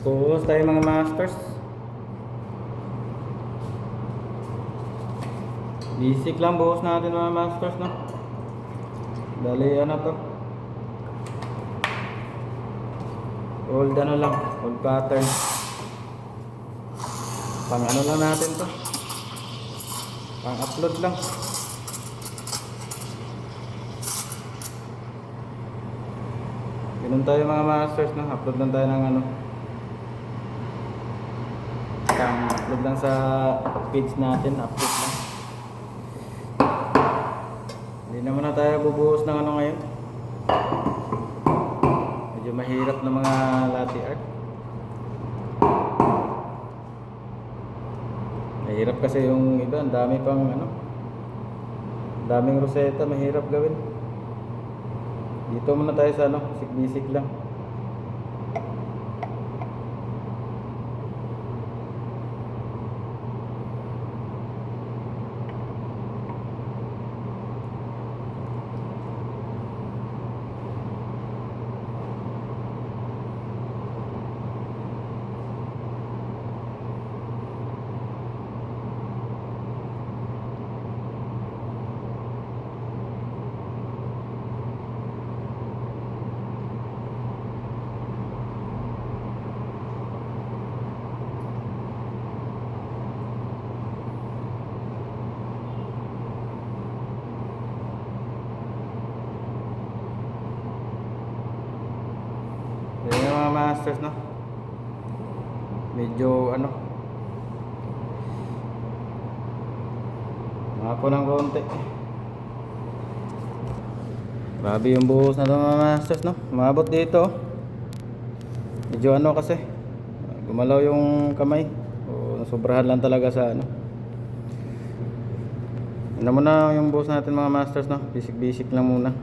Buhos tayo mga masters. Basic lang buhos natin mga masters, no? Dali ano to, old ano lang, old pattern. Pang ano lang natin to, pang upload lang. Ganun tayo mga masters, no? Upload lang tayo ng ano, pang upload lang sa page natin, upload lang. Hindi naman na tayo bubuhos ng ano ngayon. Medyo mahirap na mga latte art. Mahirap kasi yung iba, ang dami pang ano, daming roseta, mahirap gawin. Dito muna tayo sa ano, basic lang. Yan yung mga masters, no? Medyo ano, mapo ng konti. Grabe yung buhos na ito mga masters, no? Umabot dito. Medyo ano kasi, gumalaw yung kamay. O nasobrahan lang talaga sa ano. Ano muna yung buhos natin mga masters, no? Basic lang muna.